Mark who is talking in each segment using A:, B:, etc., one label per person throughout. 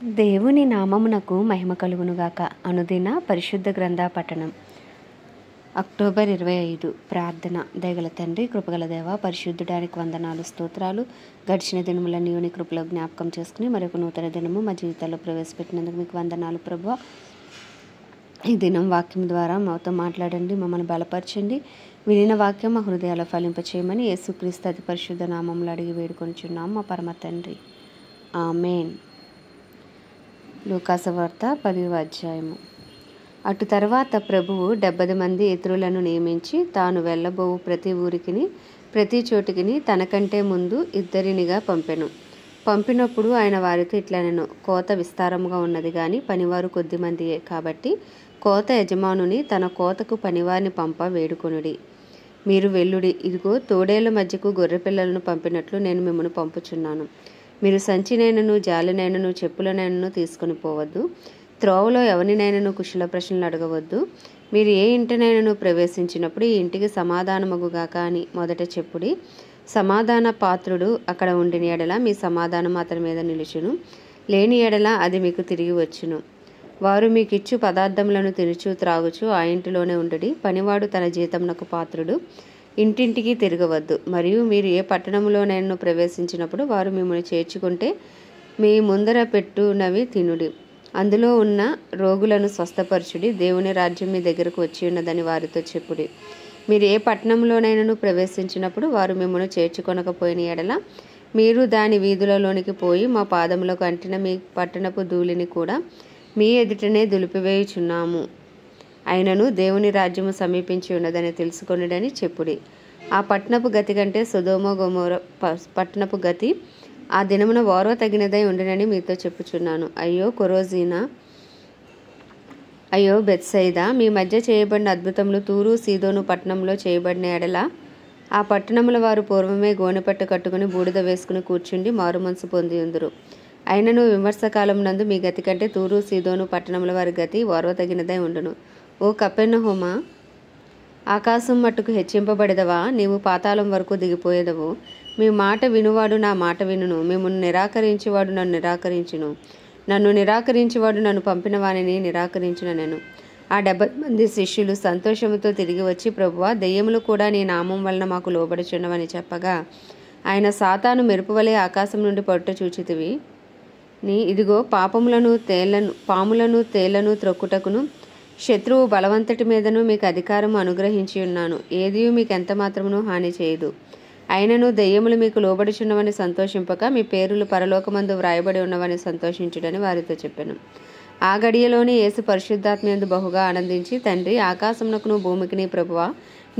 A: దేవుని నామమునకు మహిమ కలుగునుగాక. అనుదిన పరిశుద్ధ గ్రంథ పఠనం. అక్టోబర్ 25. ప్రార్థన. దయగల తండ్రి, కృపగల దేవ, పరిశుద్ధుడానికి వందనాలు, స్తోత్రాలు. గడిచిన దినములన్నీ నీ కృపలో జ్ఞాపకం చేసుకుని మరొక నూతన దినము మా జీవితాల్లో ప్రవేశపెట్టినందుకు మీకు వందనాలు ప్రభువా. ఈ దినం వాక్యం ద్వారా మాతో మాట్లాడండి, మమ్మల్ని బలపరచండి. వినిన వాక్యం మా హృదయాల్లో ఫలింపచేయమని యేసుక్రీస్తు అతి పరిశుద్ధ నామంలో అడిగి వేడుకొనిచున్నాం మా పరమ తండ్రి. ఆమేన్. లూకాసు వార్త 10వ అధ్యాయము. అటు తర్వాత ప్రభువు 70 మంది ఇతరులను నియమించి తాను వెళ్ళబోవు ప్రతి ఊరికిని ప్రతి చోటికిని తనకంటే ముందు ఇద్దరినిగా పంపినప్పుడు ఆయన వారితో ఇట్లనెను, కోత విస్తారముగా ఉన్నది గాని పనివారు కొద్దిమందియే, కాబట్టి కోత యజమానుని తన కోతకు పనివారిని పంప వేడుకొనుడి. మీరు వెళ్ళుడి, ఇదిగో తోడేళ్ల మధ్యకు గొర్రెపిల్లలను పంపినట్లు నేను మిమ్మల్ని పంపుచున్నాను. మీరు సంచినైనను జాలినైనను చెప్పులనైనను తీసుకొని పోవద్దు. త్రోవలో ఎవరినైనను కుశల ప్రశ్నలు అడగవద్దు. మీరు ఏ ఇంటినైనను ప్రవేశించినప్పుడు ఈ ఇంటికి సమాధానమగుగాక అని మొదట చెప్పుడి. సమాధాన పాత్రుడు అక్కడ ఉండిన ఎడల మీ సమాధానం అతని మీద నిలుచును, లేని ఎడల అది మీకు తిరిగి వచ్చును. వారు మీకు ఇచ్చు పదార్థములను తినుచు త్రాగుచు ఆ ఇంటిలోనే ఉండుడి. పనివాడు తన జీతమునకు పాత్రుడు. ఇంటింటికి తిరగవద్దు. మరియు మీరు ఏ పట్టణంలోనైనా ప్రవేశించినప్పుడు వారు మిమ్మల్ని చేర్చుకుంటే మీ ముందర పెట్టునవి తినుడి. అందులో ఉన్న రోగులను స్వస్థపరచుడి. దేవుని రాజ్యం మీ దగ్గరకు వచ్చి ఉన్నదని వారితో చెప్పుడి. మీరు ఏ పట్టణంలోనైనా ప్రవేశించినప్పుడు వారు మిమ్మల్ని చేర్చుకొనకపోయిన ఎడల మీరు దాని వీధులలోనికి పోయి మా పాదములకు అంటిన మీ పట్టణపు ధూళిని కూడా మీ ఎదుటనే దులిపివేయుచున్నాము. అయినను దేవుని రాజ్యము సమీపించి ఉన్నదని తెలుసుకొనుడని చెప్పుడి. ఆ పట్టణపు గతి కంటే సొదొమ గొమొర్రా పట్టణపు గతి ఆ దినమున ఓర్వ తగినదై ఉండునని మీతో చెప్పుచున్నాను. అయ్యో కొరాజీనా, అయ్యో బెత్సయిదా, మీ మధ్య చేయబడిన అద్భుతములు తూరు సీదోను పట్టణంలో చేయబడిన ఎడల ఆ పట్టణముల వారు పూర్వమే గోనెపట్ట కట్టుకుని బూడిద వేసుకుని కూర్చుండి మారుమనసు పొంది ఉందురు. అయినను విమర్శకాలం నందు మీ గతి కంటే తూరు సీదోను పట్టణముల వారి గతి ఓర్వ తగినదై ఉండును. ఓ కపెర్నహూమా, ఆకాశం మట్టుకు హెచ్చింపబడెదవా, నీవు పాతాళం వరకు దిగిపోయేదవు. మీ మాట వినువాడు నా మాట వినును, మిమ్మల్ని నిరాకరించేవాడు నన్ను నిరాకరించును, నన్ను నిరాకరించేవాడు నన్ను పంపిన వానిని నిరాకరించుననెను. ఆ 70 మంది శిష్యులు సంతోషముతో తిరిగి వచ్చి, ప్రభువా, దెయ్యములు కూడా నీ నామం వలన మాకు లోబడుచున్నవని చెప్పగా, ఆయన సాతాను మెరుపువలే ఆకాశం నుండి పడుట చూచితివి. ఇదిగో పాములను తేళ్లను త్రొక్కుటకును శత్రువు బలవంతటి మీదను మీకు అధికారము అనుగ్రహించి ఉన్నాను. ఏదియు మీకు ఎంత మాత్రమును హాని చేయదు. అయినను దెయ్యములు మీకు లోబడుచున్నవని సంతోషింపక మీ పేరులు పరలోకమందు వ్రాయబడి ఉన్నవని సంతోషించుడని వారితో చెప్పాను. ఆ గడియలోనే యేసు పరిశుద్ధాత్మయందు బహుగా ఆనందించి, తండ్రి, ఆకాశమునకును భూమికిని ప్రభువా,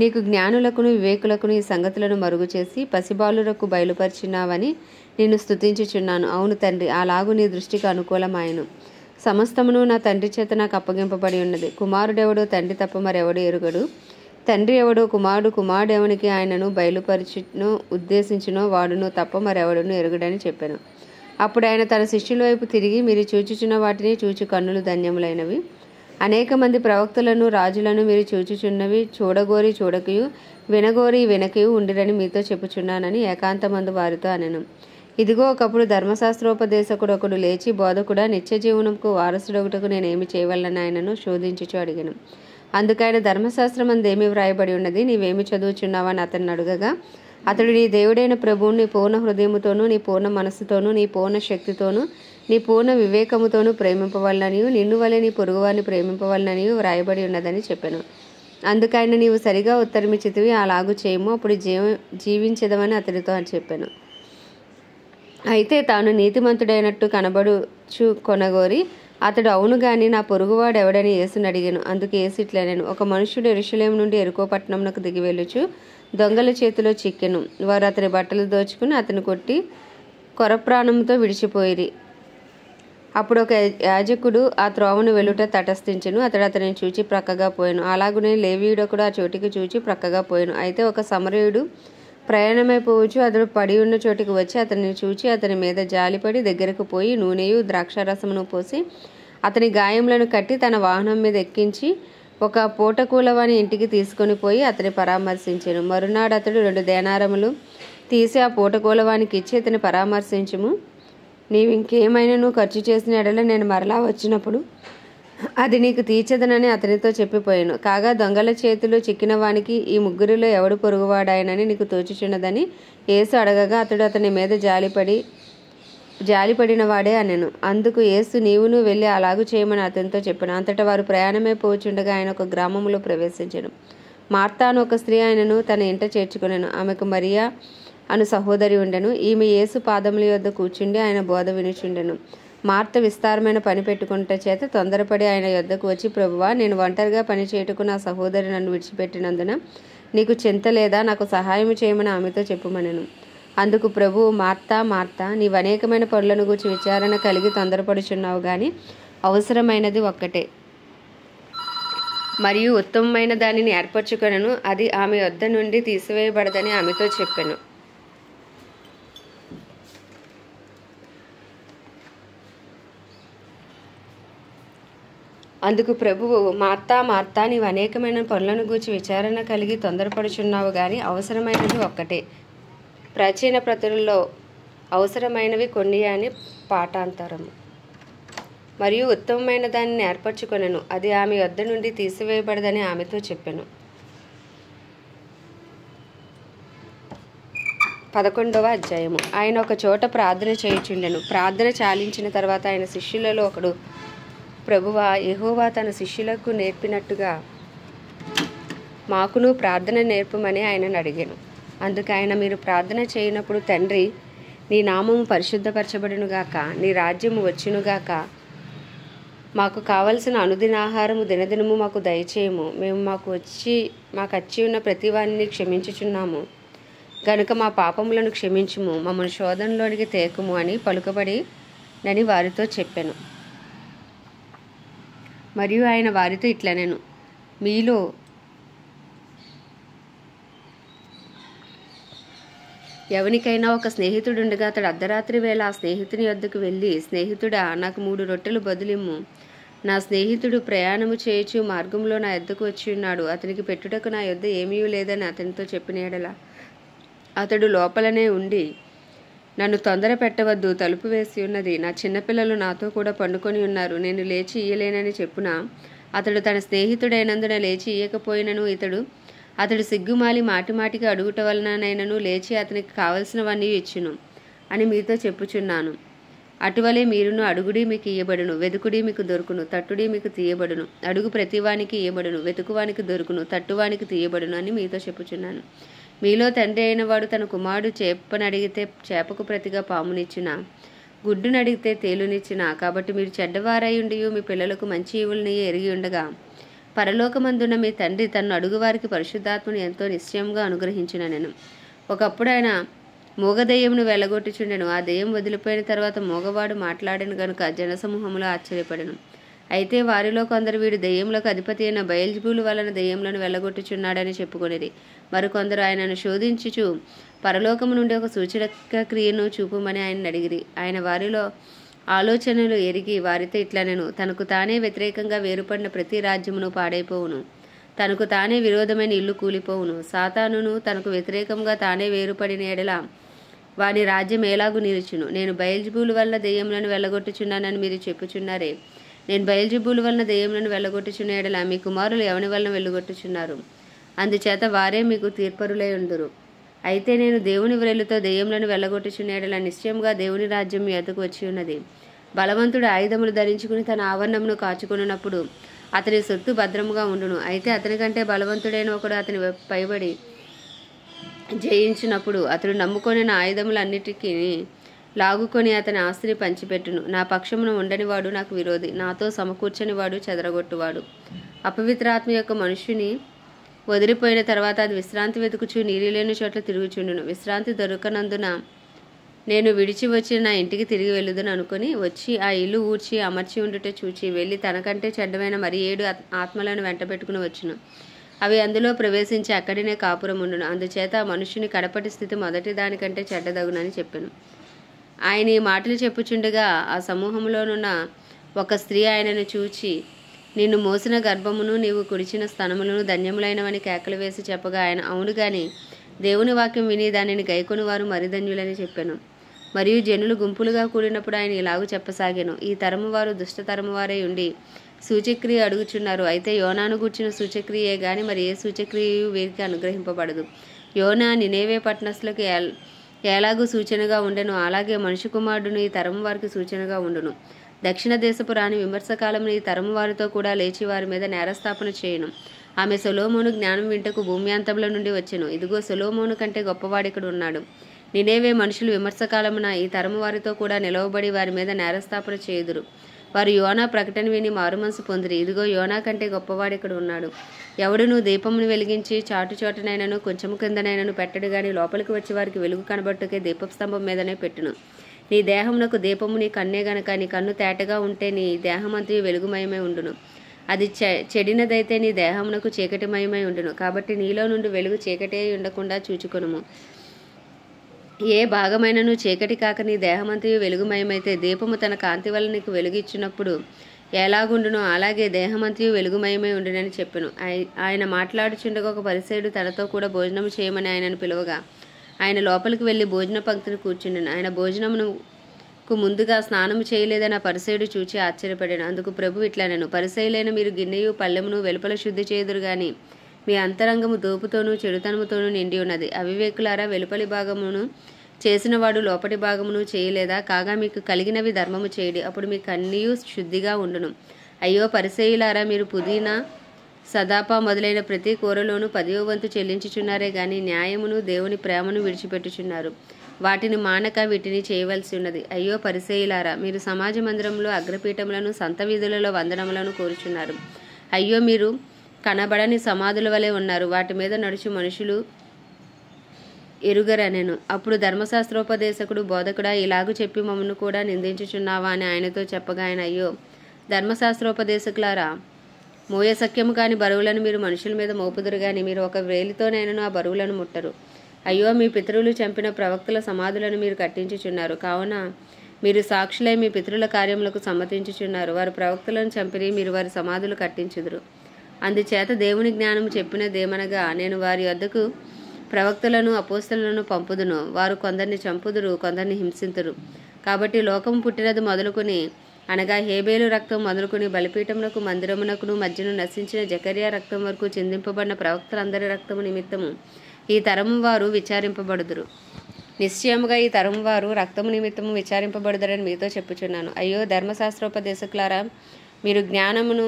A: నీకు జ్ఞానులకును వివేకులకును ఈ సంగతులను మరుగు చేసి పసిబాలురకు బయలుపరిచినావని నిన్ను స్తుతించుచున్నాను. అవును తండ్రి, అలాగు నీ దృష్టికి అనుకూలమాయను. సమస్తమును నా తండ్రి చేత నాకు అప్పగింపబడి ఉన్నది. కుమారుడెవడో తండ్రి తప్ప మరెవడు ఎరుగడు. తండ్రి ఎవడో కుమారుడెవనికి ఆయనను బయలుపరిచినో ఉద్దేశించినో వాడును తప్ప మరెవడును ఎరుగడని చెప్పాను. అప్పుడు ఆయన తన శిష్యుల వైపు తిరిగి, మీరు చూచుచున్న వాటిని చూచు కన్నులు ధన్యములైనవి. అనేక మంది ప్రవక్తలను రాజులను మీరు చూచుచున్నవి చూడగోరి చూడకయు వినగోరి వెనకయు ఉండిరని మీతో చెప్పుచున్నానని ఏకాంతమందు వారితో అనెను. ఇదిగో ఒకప్పుడు ధర్మశాస్త్రోపదేశకుడు ఒకడు లేచి, బోధకుడా, నిత్య జీవనముకు వారసుడొకటకు నేనేమి చేయవలనని ఆయనను శోధించుచు అడిగాను. అందుకైన ధర్మశాస్త్రమందేమి వ్రాయబడి ఉన్నది, నీవేమి చదువుచున్నావని అతన్ని అడుగగా, అతడు, నీ దేవుడైన ప్రభువుని నీ పూర్ణ హృదయముతోనూ నీ పూర్ణ మనస్సుతోనూ నీ పూర్ణ శక్తితోనూ నీ పూర్ణ వివేకముతోనూ ప్రేమింపవలననియు నిన్ను వలె నీ పొరుగువారిని ప్రేమింపవలననియు వ్రాయబడి ఉన్నదని చెప్పాను. అందుకైన నీవు సరిగా ఉత్తరమిచ్చితివి, అలాగు చేయము, అప్పుడు జీవించదమని అతడితో అని చెప్పాను. అయితే తాను నీతిమంతుడైనట్టు కనబడుచు కొనగోరి అతడు, అవును గాని నా పొరుగువాడు ఎవడని యేసుని అడిగాను. అందుకు యేసు ఇట్లనెను, ఒక మనుష్యుడు యెరూషలేము నుండి యెరికో పట్టణమునకు దిగి వెళ్ళుచు దొంగల చేతిలో చిక్కెను. వారు అతని బట్టలు దోచుకుని అతను కొట్టి కొరప్రాణంతో విడిచిపోయిరి. అప్పుడు ఒక యాజకుడు ఆ త్రోవను వెలుట తటస్థించెను. అతడు అతనిని చూచి ప్రక్కగా పోయాను. అలాగునే లేవీయుడొకడు ఆ చోటికి చూచి ప్రక్కగా పోయాను. అయితే ఒక సమరయుడు ప్రయాణమైపోవచ్చు అతడు పడి ఉన్న చోటికి వచ్చి అతన్ని చూచి అతని మీద జాలిపడి దగ్గరకు పోయి నూనెయు ద్రాక్షారసమును పోసి అతని గాయములను కట్టి తన వాహనం మీద ఎక్కించి ఒక పూటకూలవాని ఇంటికి తీసుకొని పోయి అతని పరామర్శించెను. మరునాడు అతడు 2 దేనారములు తీసి ఆ పూటకూలవానికి ఇచ్చి, ఇతని పరామర్శించుము, నీవు ఇంకేమైనా ఖర్చు చేసిన ఎడల నేను మరలా వచ్చినప్పుడు అది నీకు తీర్చదనని అతనితో చెప్పిపోయాను. కాగా దొంగల చేతిలో చిక్కిన వానికి ఈ ముగ్గురిలో ఎవడు పొరుగువాడాయనని నీకు తోచుచున్నదని యేసు అడగగా అతడు అతని మీద జాలిపడిన వాడే అనెను. అందుకు యేసు, నీవును వెళ్ళి అలాగూ చేయమని అతనితో చెప్పాను. అంతటా వారు ప్రయాణమే పోచుండగా ఆయన ఒక గ్రామంలో ప్రవేశించెను. మార్తా అను ఒక స్త్రీ ఆయనను తన ఇంట చేర్చుకొనెను. ఆమెకు మరియా అను సహోదరి ఉండెను. ఈమె యేసు పాదముల యొద్ద కూర్చుండి ఆయన బోధ వినుచుండెను. మార్త విస్తారమైన పని పెట్టుకున్నట చేత తొందరపడి ఆయన యొద్దకు వచ్చి, ప్రభువా, నేను ఒంటరిగా పని చేయుటకు నా సహోదరి నన్ను విడిచిపెట్టినందున నీకు చింత లేదా? నాకు సహాయం చేయమని ఆమెతో చెప్పుమనెను. అందుకు ప్రభువు, మార్తా మార్తా, నీవు అనేకమైన పనులను గూర్చి విచారణ కలిగి తొందరపడుచున్నావు గాని అవసరమైనది ఒక్కటే, మరియు ఉత్తమమైన దానిని ఏర్పరచుకొనెను, అది ఆమె యొద్ద నుండి తీసివేయబడదని ఆమెతో చెప్పెను. అందుకు ప్రభువు, మార్తా మార్తా, నీవు అనేకమైన పనులను గూర్చి విచారణ కలిగి తొందరపడుచున్నావు గాని అవసరమైనది ఒక్కటే. ప్రాచీన ప్రతులలో అవసరమైనవి కొన్ని అని పాఠాంతరము. మరియు ఉత్తమమైన దానిని ఏర్పరచుకొనెను, అది ఆమె యొద్ద నుండి తీసివేయబడదని ఆమెతో చెప్పెను. 11వ అధ్యాయము. ఆయన ఒక చోట ప్రార్థన చేయుచుండెను. ప్రార్థన చాలించిన తర్వాత ఆయన శిష్యులలో ఒకడు, ప్రభువా, యెహోవా తన శిష్యులకు నేర్పినట్టుగా మాకును ప్రార్థన నేర్పమని ఆయనను అడిగాను. అందుకు ఆయన, మీరు ప్రార్థన చేయనప్పుడు, తండ్రి, నీ నామము పరిశుద్ధపరచబడునుగాక, నీ రాజ్యము వచ్చునుగాక, మాకు కావలసిన అనుదినాహారము దినదినము మాకు దయచేయము, మేము మాకు వచ్చి ఉన్న ప్రతి వారిని క్షమించుచున్నాము గనుక మా పాపములను క్షమించుము, మమ్మల్ని శోధనలోనికి తేకుము అని పలుకబడినని వారితో చెప్పెను. మరియు ఆయన వారితో ఇట్లనెను, మీలో ఎవనికైనా ఒక స్నేహితుడుండగా అతడు అర్ధరాత్రి వేళ ఆ స్నేహితుని యొద్దకు వెళ్ళి, స్నేహితుడా, నాకు 3 రొట్టెలు బదులిమ్ము, నా స్నేహితుడు ప్రయాణము చేయుచు మార్గంలో నా యొద్దకు వచ్చి ఉన్నాడు, అతనికి పెట్టుటకు నా యొద్ద ఏమీ లేదని అతనితో చెప్పిన యెడల అతడు లోపలనే ఉండి, నన్ను తొందర పెట్టవద్దు, తలుపు వేసి ఉన్నది, నా చిన్నపిల్లలు నాతో కూడా పండుకొని ఉన్నారు, నేను లేచి ఇయ్యలేనని చెప్పున అతడు తన స్నేహితుడైనందున లేచి ఇయ్యకపోయినను అతడు సిగ్గుమాలి మాటిమాటికి అడుగుట వలననైనను లేచి అతనికి కావలసినవన్నీ ఇచ్చును అని మీతో చెప్పుచున్నాను. అటువలే మీరును అడుగుడి మీకు ఇయ్యబడును, వెదుకుడి మీకు దొరుకును, తట్టుడి మీకు తీయబడును, అడుగు ప్రతివానికి ఇయ్యబడును, వెతుకువానికి దొరుకును, తట్టువానికి తీయబడును అని మీతో చెప్పుచున్నాను. మీలో తండ్రి అయిన వాడు తన కుమారుడు చేపనడిగితే చేపకు ప్రతిగా పామునిచ్చిన, గుడ్డునడిగితే తేలునిచ్చిన, కాబట్టి మీరు చెడ్డవారయుండి మీ పిల్లలకు మంచి ఈవులని ఎరిగి ఉండగా పరలోకమందున్న మీ తండ్రి తన్ను అడుగువారికి పరిశుద్ధాత్మను ఎంతో నిశ్చయంగా అనుగ్రహించుననెను. ఒకప్పుడు ఆయన మూగదెయ్యమును వెళ్ళగొట్టుచుండెను. ఆ దెయ్యం వదిలిపోయిన తర్వాత మూగవాడు మాట్లాడెను గనుక జనసమూహములో ఆశ్చర్యపడెను. అయితే వారిలో కొందరు, వీడు దెయ్యములకు అధిపతి అయిన బయల్జెబూలు వలన దెయ్యములను వెళ్ళగొట్టుచున్నాడని చెప్పుకొనిరి. మరికొందరు ఆయనను శోధించుచు పరలోకము నుండి ఒక సూచక క్రియను చూపుమని ఆయన అడిగిరి. ఆయన వారిలో ఆలోచనలు ఎరిగి వారితో ఇట్లనెను, తనకు తానే వ్యతిరేకంగా వేరుపడిన ప్రతి రాజ్యమును పాడైపోవును, తనకు తానే విరోధమైన ఇల్లు కూలిపోవును. సాతానును తనకు వ్యతిరేకంగా తానే వేరుపడిన ఎడల వాని రాజ్యం ఎలాగు నిలుచును. నేను బయల్జెబూలు వలన దెయ్యములను వెళ్ళగొట్టుచున్నానని మీరు చెప్పుచున్నారే. నేను బయల్జెబూలు వలన దెయ్యములను వెళ్ళగొట్టుచున్న ఎడల మీ కుమారులు ఎవని వలన వెళ్ళగొట్టుచున్నారు? అందుచేత వారే మీకు తీర్పరులై ఉందురు. అయితే నేను దేవుని వ్రేలుతో దెయ్యములను వెళ్ళగొట్టుచున్న ఎడల నిశ్చయముగా దేవుని రాజ్యం మీ వద్దకు వచ్చి ఉన్నది. బలవంతుడు ఆయుధములు ధరించుకుని తన ఆవరణమును కాచుకున్నప్పుడు అతని సొత్తు భద్రముగా ఉండును. అయితే అతని కంటే బలవంతుడైన ఒకడు అతని పైబడి జయించినప్పుడు అతడు నమ్ముకొనిన ఆయుధములన్నిటికీ లాగుకొని అతని ఆస్తిని పంచిపెట్టును. నా పక్షమున ఉండనివాడు నాకు విరోధి, నాతో సమకూర్చని వాడు చెదరగొట్టువాడు. అపవిత్రాత్మ యొక్క మనుష్యుని వదిలిపోయిన తర్వాత అది విశ్రాంతి వెతుకుచు నీరు లేని చోట్ల తిరుగుచుండును. విశ్రాంతి దొరకనందున నేను విడిచి వచ్చి నా ఇంటికి తిరిగి వెళ్ళుదని అనుకుని వచ్చి ఆ ఇల్లు ఊడ్చి అమర్చి ఉండుట చూచి వెళ్ళి తనకంటే చెడ్డమైన మరి 7 ఆత్మలను వెంటబెట్టుకుని వచ్చును. అవి అందులో ప్రవేశించి అక్కడినే కాపురం ఉండును. అందుచేత ఆ మనుష్యుని కడపటి స్థితి మొదటి దానికంటే చెడ్డదగునని చెప్పాను. ఆయన ఈ మాటలు చెప్పుచుండగా ఆ సమూహంలోనున్న ఒక స్త్రీ ఆయనను చూచి, నిన్ను మోసిన గర్భమును నీవు కుడిచిన స్తనములను ధన్యములైనవని కేకలు వేసి చెప్పగా ఆయన, అవును గాని దేవుని వాక్యం విని దానిని గైకొని వారు మరిధన్యులని చెప్పాను. మరియు జనులు గుంపులుగా కూడినప్పుడు ఆయన ఇలాగూ చెప్పసాగాను, ఈ తరము వారు దుష్టతరము వారై ఉండి సూచక్రియ అడుగుచున్నారు. అయితే యోనాను గూర్చిన సూచక్రియే గాని మరి ఏ సూచక్రియయు వీరికి అనుగ్రహింపబడదు. యోనా నినేవే పట్టణస్థులకు ఎలాగూ సూచనగా ఉండెను, అలాగే మనుష్య కుమారుడును ఈ తరము వారికి సూచనగా ఉండును. దక్షిణ దేశపు రాణి విమర్శకాలమును ఈ తరము వారితో కూడా లేచి వారి మీద నేరస్థాపన చేయును. ఆమె సొలొమోను జ్ఞానం వింటకు భూమ్యాంతంలో నుండి వచ్చెను. ఇదిగో సొలొమోను కంటే గొప్పవాడిక్కడ ఉన్నాడు. నినేవే మనుషులు విమర్శకాలమున ఈ తరము వారితో కూడా నిలవబడి వారి మీద నేరస్థాపన చేయుదురు. వారు యోనా ప్రకటన విని మారుమనసు పొందిరి. ఇదిగో యోనా కంటే గొప్పవాడిక్కడ ఉన్నాడు. ఎవడును దీపమును వెలిగించి చాటు చోటనైనను కొంచెము కిందనైనను పెట్టడు గాని లోపలికి వచ్చి వారికి వెలుగు కనబట్టుకే దీపపు స్తంభం మీదనే పెట్టును. నీ దేహమునకు దీపము నీ కన్నే గనక నీ కన్ను తేటగా ఉంటే నీ దేహమంతయు వెలుగుమయమై ఉండును. అది చెడినదైతే నీ దేహమునకు చీకటిమయమై ఉండును. కాబట్టి నీలో నుండి వెలుగు చీకటి ఉండకుండా చూచుకొనుము. ఏ భాగమైనను చీకటి కాక నీ దేహమంతయు వెలుగుమయమైతే దీపము తన కాంతి వల్ల నీకు వెలుగిచ్చినప్పుడు ఎలాగుండునో అలాగే దేహమంతయు వెలుగుమయమై ఉండునని చెప్పెను. ఆయన మాట్లాడుచుండగా ఒక పరిసయ్యుడు తనతో కూడా భోజనం చేయమని ఆయనను పిలువగా ఆయన లోపలికి వెళ్ళి భోజన పంక్తిని కూర్చుండెను. ఆయన భోజనమునకు ముందుగా స్నానము చేయలేదని ఆ పరిసయ్యుడు చూచి ఆశ్చర్యపడాను. అందుకు ప్రభు ఇట్లనెను, పరిసయ్యులైన మీరు గిన్నెయు పళ్ళెమును వెలుపల శుద్ధి చేయుదురు గాని మీ అంతరంగము దోపుతోనూ చెడుతనముతోనూ నిండి ఉన్నది. అవివేకులారా, వెలుపలి భాగమును చేసినవాడు లోపటి భాగమును చేయలేదా? కాగా మీకు కలిగినవి ధర్మము చేయడి, అప్పుడు మీ కన్నీయు శుద్ధిగా ఉండును. అయ్యో పరిసయ్యులారా, మీరు పుదీనా సదాపా మొదలైన ప్రతి కూరలోనూ 10వ వంతు చెల్లించుచున్నారే గాని న్యాయమును దేవుని ప్రేమను విడిచిపెట్టుచున్నారు. వాటిని మానక వీటిని చేయవలసి ఉన్నది. అయ్యో పరిసయ్యులారా, మీరు సమాజ మందిరంలో అగ్రపీఠములను సంత వీధులలో వందనములను కోరుచున్నారు. అయ్యో మీరు కనబడని సమాధుల వలె ఉన్నారు, వాటి మీద నడుచు మనుషులు ఎరుగరనెను. అప్పుడు ధర్మశాస్త్రోపదేశకుడు బోధకుడా, ఇలాగు చెప్పి మమ్మను కూడా నిందించుచున్నావా అని ఆయనతో చెప్పగా ఆయన, అయ్యో ధర్మశాస్త్రోపదేశకులారా, మోయసఖ్యము కాని బరువులను మీరు మనుషుల మీద మోపుదురు గాని మీరు ఒక వ్రేలితోనైనను ఆ బరువులను ముట్టరు. అయ్యో మీ పితరులు చంపిన ప్రవక్తల సమాధులను మీరు కట్టించుచున్నారు. కావున మీరు సాక్షులై మీ పితరుల కార్యములకు సమ్మతించుచున్నారు. వారు ప్రవక్తలను చంపిరి, మీరు వారి సమాధులు కట్టించుదురు. అందుచేత దేవుని జ్ఞానము చెప్పినదేమనగా, నేను వారి వద్దకు ప్రవక్తలను అపోస్తలులను పంపుదును. వారు కొందరిని చంపుదురు, కొందరిని హింసింతురు. కాబట్టి లోకము పుట్టినది మొదలుకొని అనగా హేబేలు రక్తం మొదలుకొని బలిపీఠమునకు మందిరమునకును మధ్యను నశించిన జకర్యా రక్తం వరకు చిందింపబడిన ప్రవక్తలందరి రక్తము నిమిత్తము ఈ తరము వారు విచారింపబడుదురు. నిశ్చయముగా ఈ తరము వారు రక్తము నిమిత్తము విచారింపబడుదరని మీతో చెప్పుచున్నాను. అయ్యో ధర్మశాస్త్రోపదేశకులారా, మీరు జ్ఞానమును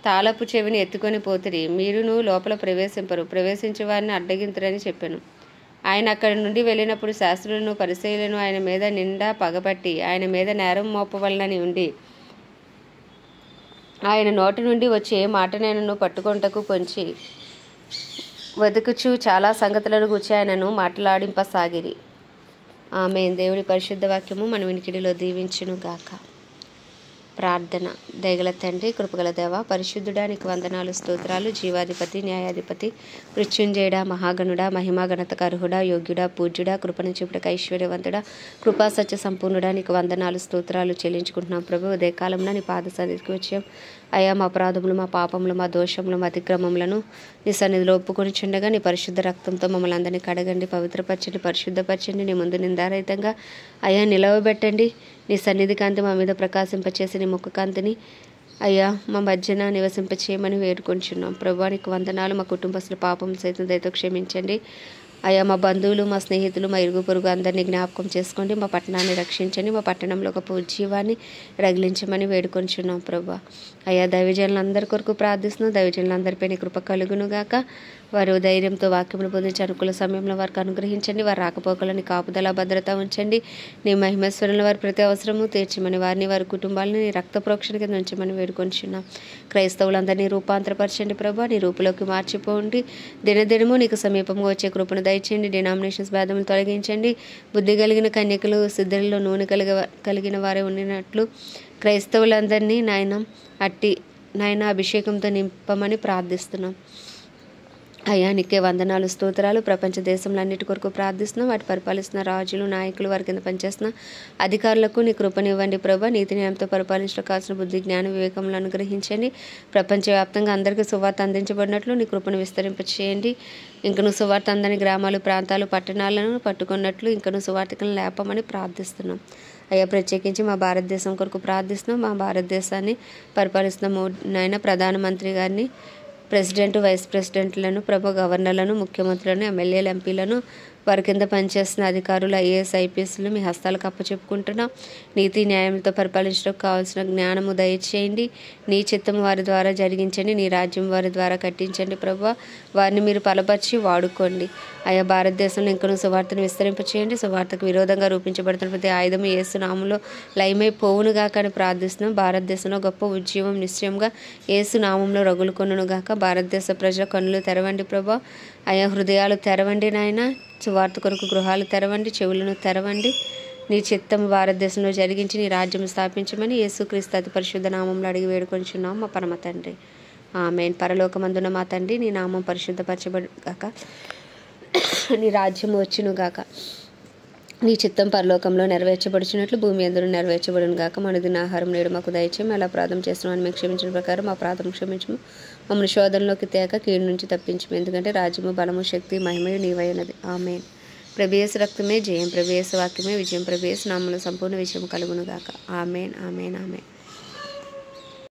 A: తాళపు చెవిని ఎత్తుకొని పోతిరి, మీరును లోపల ప్రవేశింపరు, ప్రవేశించే వారిని అడ్డగింతురని చెప్పాను. ఆయన అక్కడి నుండి వెళ్ళినప్పుడు శాస్త్రులను పరిసయ్యులను ఆయన మీద నిండా పగపట్టి ఆయన మీద నేరం మోపవలనని ఉండి ఆయన నోటి నుండి వచ్చే మాటనైనను పట్టుకొంటకు పొంచి వెతుకుచు చాలా సంగతులను గూర్చి ఆయనను మాట్లాడింపసాగిరి. ఆమేన్. దేవుడి పరిశుద్ధ వాక్యము మన వినికిడిలో దీవించును గాక. ప్రార్థన. దయగల తండ్రి, కృపగల దేవ, పరిశుద్ధుడా, నీకు వందనాలు, స్తోత్రాలు. జీవాధిపతి, న్యాయాధిపతి, మృత్యుంజయుడా, మహాగణుడా, మహిమాగణతకు అర్హుడా, యోగ్యుడా, పూజ్యుడా, కృపను చూపుటకు ఐశ్వర్యవంతుడా, కృపా సత్య సంపూర్ణుడా, నీకు వందనాలు, స్తోత్రాలు చెల్లించుకుంటున్నాం ప్రభు. ఉదయకాలంలో నీ పాద సన్నిధికి వచ్చాం అయ్యా. మా అపరాధములు, మా పాపములు, మా దోషములు, మా అతిక్రమములను నీ సన్నిధిలో ఒప్పుకొని చుండగా నీ పరిశుద్ధ రక్తంతో మమ్మల్ని అందరినీ కడగండి, పవిత్రపరచండి, పరిశుద్ధపరచండి. నీ ముందు నిందారహితంగా అయ్యా నిలవబెట్టండి. నీ సన్నిధి కాంతి మా మీద ప్రకాశింపచేసి నీ ముఖ కాంతిని అయ్యా మా మధ్యన నివసింపచేయమని వేడుకొంచున్నాం ప్రభా. నీకు వందనాలు. మా కుటుంబస్తుల పాపం సైతం దయతో క్షమించండి అయ్యా. మా బంధువులు, మా స్నేహితులు, మా ఇరుగు పొరుగు అందరినీ జ్ఞాపకం చేసుకోండి. మా పట్టణాన్ని రక్షించండి. మా పట్టణంలో ఒక ఉజ్జీవాన్ని రగిలించమని వేడుకొంచున్నాం ప్రభా. అయ్యా దైవజనులందరి కొరకు ప్రార్థిస్తున్నాం. దైవజనులందరిపై నీ కృప కలుగును గాక. వారు ధైర్యంతో వాక్యమును పొందించి అనుకూల సమయంలో వారికి అనుగ్రహించండి. వారి రాకపోకలని కాపుదల భద్రత ఉంచండి. నీ మహిమేశ్వరంలో వారి ప్రతి అవసరము తీర్చమని వారిని వారి కుటుంబాలను నీ రక్త ప్రోక్షణ కింద ఉంచమని వేడుకొంచున్నాం. క్రైస్తవులందరినీ రూపాంతరపరచండి ప్రభా. నీ రూపులోకి మార్చిపోండి. దినదినము నీకు సమీపంగా వచ్చే కృపను దయచేయండి. డినామినేషన్స్ భేదములు తొలగించండి. బుద్ధి కలిగిన కన్యకలు, సిద్ధులలో నూనె కలిగిన వారే ఉండినట్లు క్రైస్తవులందరినీ నాయన అభిషేకంతో నింపమని ప్రార్థిస్తున్నాం. అయ్యా నీకే వందనాలు స్తోత్రాలు. ప్రపంచ దేశంలో అన్నిటి కొరకు ప్రార్థిస్తున్నాం. వాటి పరిపాలిస్తున్న రాజులు నాయకులు వారి కింద పనిచేస్తున్న అధికారులకు నీ కృపనివ్వండి ప్రభా. నీతి న్యాయంతో పరిపాలించడం కావాల్సిన బుద్ధి జ్ఞాన వివేకములను అనుగ్రహించండి. ప్రపంచవ్యాప్తంగా అందరికీ సువార్త అందించబడినట్లు నీ కృపను విస్తరింపచేయండి. ఇంకను సువార్త అందని గ్రామాలు ప్రాంతాలు పట్టణాలను పట్టుకున్నట్లు ఇంకను సువార్తికలను లేపమని ప్రార్థిస్తున్నాం. అయ్యా ప్రత్యేకించి మా భారతదేశం కొరకు ప్రార్థిస్తున్నాం. మా భారతదేశాన్ని పరిపాలిస్తున్న నాయన ప్రధానమంత్రి గారిని, ప్రెసిడెంట్ వైస్ ప్రెసిడెంట్లను, గవర్నర్లను, ముఖ్యమంత్రులను, ఎమ్మెల్యేలు, ఎంపీలను, వారి కింద పనిచేస్తున్న అధికారులు, ఐఏఎస్ ఐపీఎస్లు మీ హస్తాలకు అప్పచెప్పుకుంటున్నాం. నీతి న్యాయంతో పరిపాలించడానికి కావాల్సిన జ్ఞానము దయచేయండి. నీ చిత్తం వారి ద్వారా జరిగించండి. నీ రాజ్యం వారి ద్వారా కట్టించండి ప్రభువా. వారిని మీరు బలపరిచి వాడుకోండి. ఆయా భారతదేశంలో ఇంకనూ సువార్తను విస్తరింపచేయండి. సువార్తకు విరోధంగా రూపించబడుతున్న ప్రతి ఆయుధము యేసు నామములో లయమైపోవునుగా కానీ ప్రార్థిస్తున్నాం. భారతదేశంలో గొప్ప ఉద్యమం నిశ్చయంగా యేసు నామంలో రగులుకొనుగాక. భారతదేశ ప్రజల కన్నులు తెరవండి ప్రభా. ఆయా హృదయాలు తెరవండి నాయన. సువార్త కొరకు గృహాలు తెరవండి, చెవులను తెరవండి. నీ చిత్తం భారతదేశంలో జరిగించి నీ రాజ్యం స్థాపించమని యేసుక్రీస్తు అతి పరిశుద్ధ నామంలో అడిగి వేడుకొంచున్నాం మా పరమ తండ్రి. ఆమేన్. పరలోకమందున మా తండ్రి, నీ నామం పరిశుద్ధపరచబడుగాక, నీ రాజ్యం వచ్చునుగాక, నీ చిత్తం పరలోకంలో నెరవేర్చబడుచున్నట్లు భూమి అందరూ నెరవేర్చబడును గాక. మనదిన ఆహారం నేడు మాకు దయచేయం. అలా ప్రార్థన చేస్తున్నామని మేము క్షమించిన ప్రకారం మా ప్రార్థన క్షమించము. మమ్మల్ని శోధనలోకి తేక కీడు నుంచి తప్పించము. ఎందుకంటే రాజ్యము, బలము, శక్తి, మహిమయు నీవైనది. ఆమేన్. ప్రభుయేసు రక్తమే జయం, ప్రభుయేసు వాక్యమే విజయం, ప్రభుయేసు నామములో సంపూర్ణ విజయం కలుగును గాక. ఆమేన్, ఆమేన్, ఆమేన్.